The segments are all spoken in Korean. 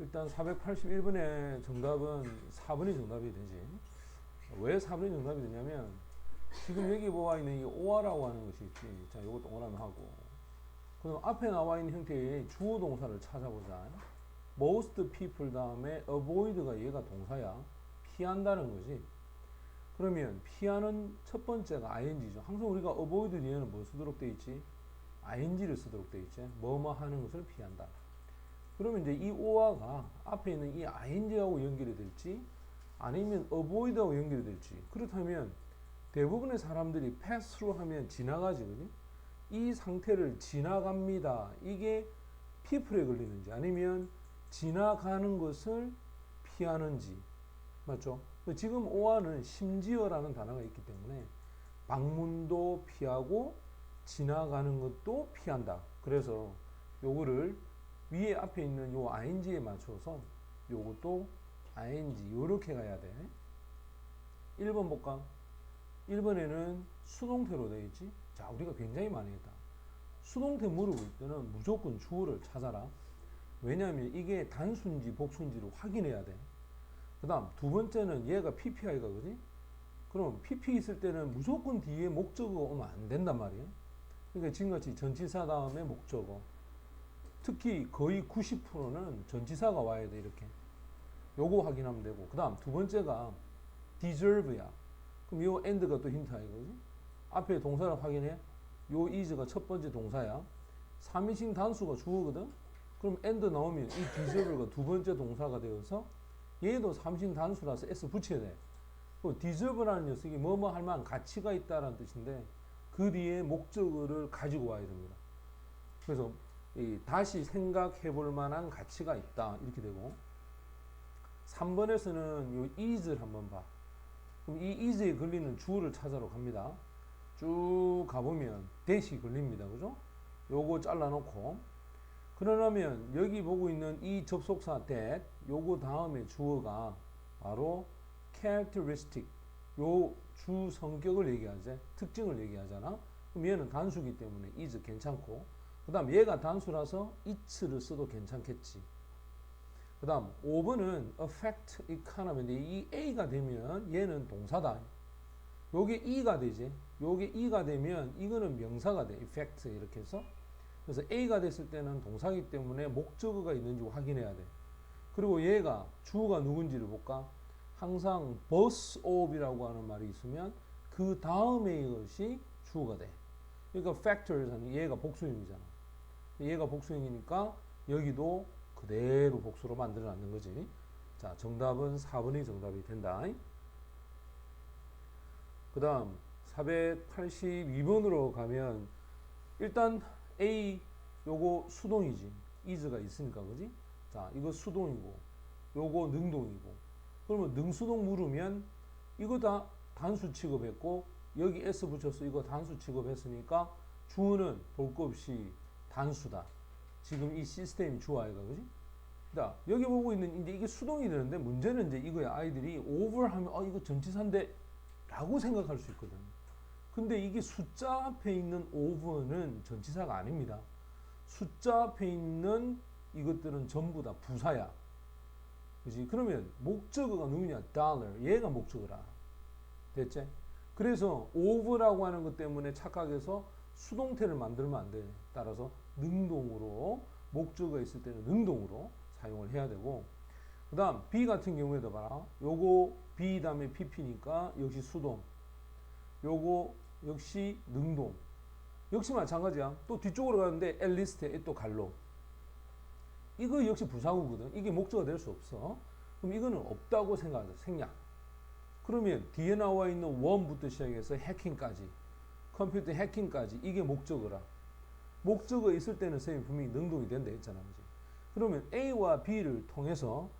일단 481번의 정답은 4번이 정답이 되지. 왜 4번이 정답이 되냐면 지금 여기 나와 있는 이 OR라고 하는 것이 있지. 자, 요거 동그라미 하고. 그럼 앞에 나와 있는 형태의 주어 동사를 찾아보자. Most people 다음에 avoid가 얘가 동사야. 피한다는 거지. 그러면 피하는 첫 번째가 ing죠. 항상 우리가 avoid 뒤에는 뭐 쓰도록 돼 있지? ing를 쓰도록 돼 있지. 뭐뭐 하는 것을 피한다. 그러면 이제 이 오아가 앞에 있는 이 ing하고 연결이 될지 아니면 avoid하고 연결이 될지. 그렇다면 대부분의 사람들이 pass through 하면 지나가지, 그지? 이 상태를 지나갑니다. 이게 people에 걸리는지 아니면 지나가는 것을 피하는지. 맞죠? 지금 오아는 심지어라는 단어가 있기 때문에 방문도 피하고 지나가는 것도 피한다. 그래서 요거를 위에 앞에 있는 요 ing에 맞춰서 요것도 ing 요렇게 가야 돼. 1번 볼까? 1번에는 수동태로 되어 있지. 자, 우리가 굉장히 많이 했다. 수동태 물어볼 때는 무조건 주어를 찾아라. 왜냐하면 이게 단수인지 복수인지를 확인해야 돼. 그 다음 두 번째는 얘가 PPI가 그지? 그럼 PP 있을 때는 무조건 뒤에 목적어가 오면 안 된단 말이야. 그러니까 지금같이 전치사 다음에 목적어. 특히 거의 90%는 전치사가 와야 돼. 이렇게 요거 확인하면 되고. 그 다음 두 번째가 deserve야. 그럼 요 and가 또 힌트 아니거지? 앞에 동사를 확인해. 요 is가 첫 번째 동사야. 3인칭 단수가 주어거든? 그럼 and 나오면 이 deserve가 두 번째 동사가 되어서 얘도 3인칭 단수라서 s 붙여야 돼. deserve라는 녀석이 뭐뭐 할 만한 가치가 있다라는 뜻인데 그 뒤에 목적어를 가지고 와야 됩니다. 그래서 다시 생각해 볼 만한 가치가 있다. 이렇게 되고 3번에서는 요 is를 한번 봐. 그럼 이 is에 걸리는 주어를 찾아러 갑니다. 쭉 가보면 that이 걸립니다. 그죠? 요거 잘라놓고 그러려면 여기 보고 있는 이 접속사 that 요거 다음에 주어가 바로 characteristic 요 주 성격을 얘기하지 특징을 얘기하잖아. 그럼 얘는 단수기 때문에 is 괜찮고 그 다음 얘가 단수라서 it를 써도 괜찮겠지. 그 다음 5번은 affect economy인데 이 A가 되면 얘는 동사다. 요게 E가 되지. 요게 E가 되면 이거는 명사가 돼. effect 이렇게 해서. 그래서 A가 됐을 때는 동사기 때문에 목적어가 있는지 확인해야 돼. 그리고 얘가 주어가 누군지를 볼까? 항상 boss of이라고 하는 말이 있으면 그 다음에 이것이 주어가 돼. 그러니까 factors는 얘가 복수형이잖아. 얘가 복수형이니까 여기도 그대로 복수로 만들어 놨는 거지. 자, 정답은 4번이 정답이 된다. 그 다음 482번으로 가면 일단 A 요거 수동이지. is가 있으니까 그지? 자, 이거 수동이고 요거 능동이고 그러면 능수동 물으면 이거 다 단수 취급했고 여기 s 붙여서 이거 단수 취급했으니까 주어는 볼 거 없이 단수다. 지금 이 시스템이 주어 아이가 그지? 자, 여기 보고 있는 이제 이게 수동이 되는데 문제는 이제 이거야. 아이들이 over 하면 이거 전치사인데 라고 생각할 수 있거든. 근데 이게 숫자 앞에 있는 over는 전치사가 아닙니다. 숫자 앞에 있는 이것들은 전부 다 부사야. 그지? 그러면 목적어가 누구냐? dollar. 얘가 목적어라. 됐지? 그래서 over라고 하는 것 때문에 착각해서 수동태를 만들면 안 돼. 따라서 능동으로 목적어가 있을 때는 능동으로 사용을 해야 되고 그 다음 B 같은 경우에도 봐라. 요거 B 다음에 PP니까 역시 수동 요거 역시 능동 역시 마찬가지야. 또 뒤쪽으로 가는데 at least에 또 갈로 이거 역시 부사구거든. 이게 목적어가 될 수 없어. 그럼 이거는 없다고 생각하자. 생략. 그러면 뒤에 나와 있는 원부터 시작해서 해킹까지 컴퓨터 해킹까지 이게 목적어라. 목적어 있을 때는 선생님이 분명히 능동이 된다 했잖아. 그지? 그러면 A와 B를 통해서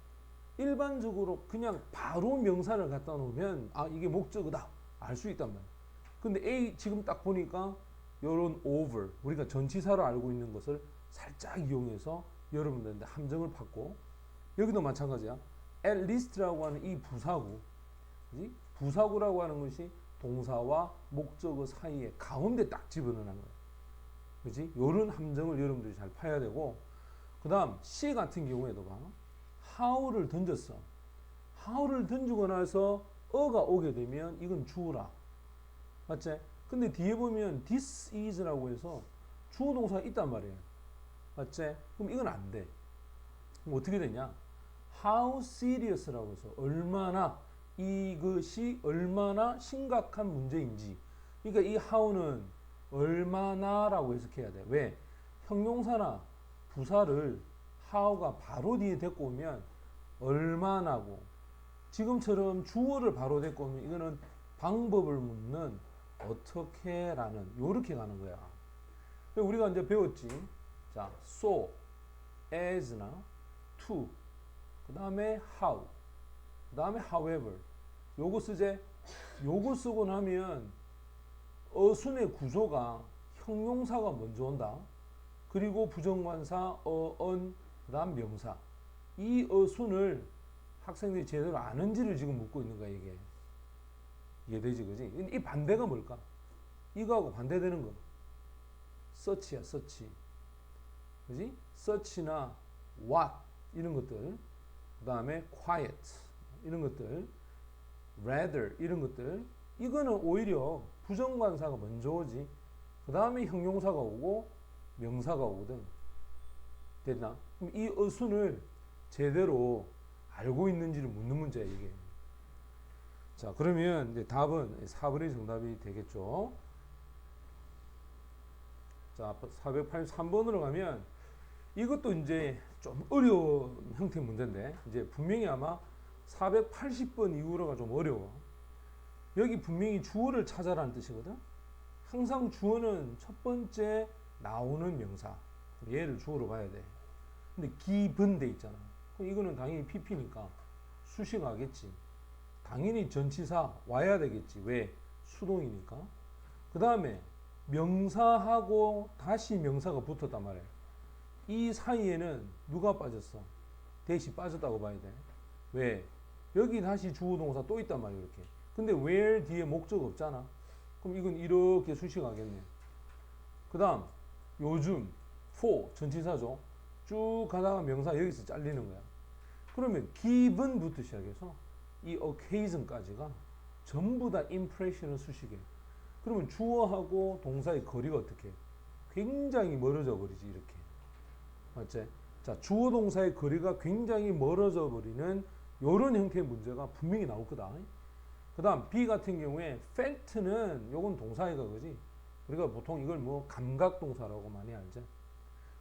일반적으로 그냥 바로 명사를 갖다 놓으면 이게 목적어다 알 수 있단 말이야. 근데 A 지금 딱 보니까 요런 over 우리가 전치사로 알고 있는 것을 살짝 이용해서 여러분들한테 함정을 팠고 여기도 마찬가지야. at least라고 하는 이 부사구 그지? 부사구라고 하는 것이 동사와 목적어 사이에 가운데 딱 집어넣는 거야. 그지? 요런 함정을 여러분들이 잘 파야 되고 그 다음 C 같은 경우에도 봐. how를 던졌어. how를 던지고 나서 어가 오게 되면 이건 주어라. 맞지? 근데 뒤에 보면 this is라고 해서 주어 동사가 있단 말이에요. 맞지? 그럼 이건 안 돼. 그럼 어떻게 되냐? how serious라고 해서 얼마나 이것이 얼마나 심각한 문제인지. 그러니까 이 how는 얼마나라고 해석해야 돼. 왜? 형용사나 부사를 how가 바로 뒤에 데리고 오면 얼마나고, 지금처럼 주어를 바로 데리고 오면 이거는 방법을 묻는 어떻게라는 요렇게 가는 거야. 우리가 이제 배웠지. 자, so, as나 to, 그 다음에 how, 그 다음에 however. 요거 쓰제. 요거 쓰고 나면 어순의 구조가 형용사가 먼저 온다. 그리고 부정관사, on, 그 다음 명사. 이 어순을 학생들이 제대로 아는지를 지금 묻고 있는 거야, 이게. 이해되지, 그지? 이 반대가 뭘까? 이거하고 반대되는 거. search야, search. 그지? search나 what, 이런 것들. 그 다음에 quiet, 이런 것들. rather, 이런 것들. 이거는 오히려 부정관사가 먼저 오지. 그 다음에 형용사가 오고 명사가 오거든. 됐나? 그럼 이 어순을 제대로 알고 있는지를 묻는 문제야, 이게. 자, 그러면 이제 답은 4번이 정답이 되겠죠. 자, 483번으로 가면 이것도 이제 좀 어려운 형태의 문제인데, 이제 분명히 아마 480번 이후로가 좀 어려워. 여기 분명히 주어를 찾아라는 뜻이거든. 항상 주어는 첫 번째 나오는 명사. 얘를 주어로 봐야 돼. 근데 given 돼 있잖아. 그럼 이거는 당연히 PP니까 수식하겠지. 당연히 전치사 와야 되겠지. 왜? 수동이니까. 그 다음에 명사하고 다시 명사가 붙었단 말이야. 이 사이에는 누가 빠졌어? 대시 빠졌다고 봐야 돼. 왜? 여기 다시 주어 동사 또 있단 말이야, 이렇게. 근데 where 뒤에 목적 없잖아. 그럼 이건 이렇게 수식하겠네. 그 다음 요즘 for 전치사죠. 쭉 가다가 명사 여기서 잘리는 거야. 그러면 given부터 시작해서 이 occasion까지가 전부 다 impression을 수식해. 그러면 주어하고 동사의 거리가 어떻게? 굉장히 멀어져 버리지, 이렇게. 맞지? 자, 주어 동사의 거리가 굉장히 멀어져 버리는 이런 형태의 문제가 분명히 나올 거다. 그 다음 B 같은 경우에 felt,는 요건 동사이가 그지? 우리가 보통 이걸 뭐 감각동사라고 많이 알죠.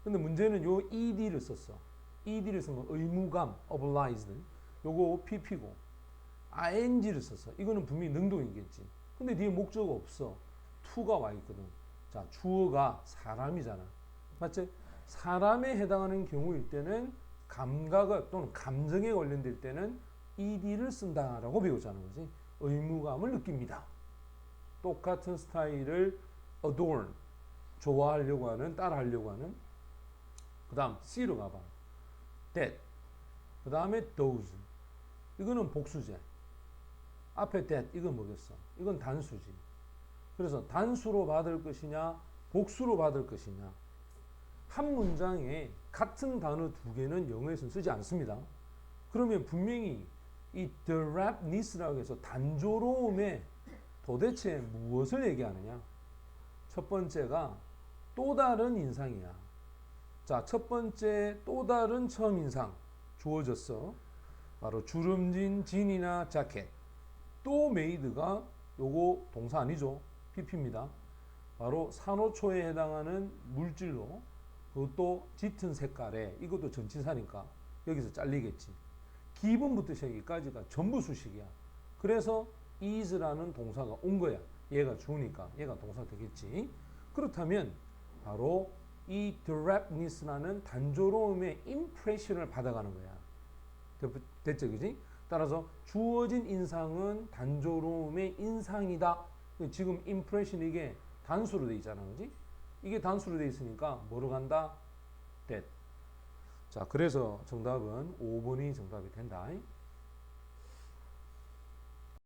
근데 문제는 요 ed를 썼어. ed를 쓰면 의무감, obliged. 요거 pp고 ing를 썼어. 이거는 분명히 능동이겠지. 근데 뒤에 목적 없어. to가 와 있거든. 자, 주어가 사람이잖아. 맞지? 사람에 해당하는 경우일 때는 감각을 또는 감정에 관련될 때는 ed를 쓴다라고 배우자는 거지. 의무감을 느낍니다. 똑같은 스타일을 adorn, 좋아하려고 하는, 따라하려고 하는. 그 다음 C로 가봐. that. 그 다음에 those. 이거는 복수제. 앞에 that, 이건 뭐겠어? 이건 단수지. 그래서 단수로 받을 것이냐, 복수로 받을 것이냐. 한 문장에 같은 단어 두 개는 영어에서는 쓰지 않습니다. 그러면 분명히 이 directness라고 해서 단조로움에 도대체 무엇을 얘기하느냐? 첫 번째가 또 다른 인상이야. 자, 첫 번째 또 다른 처음 인상 주어졌어. 바로 주름진 진이나 자켓. 또 메이드가 요거 동사 아니죠? PP입니다. 바로 산호초에 해당하는 물질로, 그것도 짙은 색깔에, 이것도 전치사니까 여기서 잘리겠지. 기본부터 시작까지가 전부 수식이야. 그래서 is라는 동사가 온 거야. 얘가 주니까 얘가 동사 되겠지. 그렇다면 바로 이 directness라는 단조로움의 impression을 받아가는 거야. 됐죠, 그지? 따라서 주어진 인상은 단조로움의 인상이다. 지금 impression 이게 단수로 돼 있잖아, 그지? 이게 단수로 돼 있으니까 뭐로 간다? that. 자, 그래서 정답은 5번이 정답이 된다.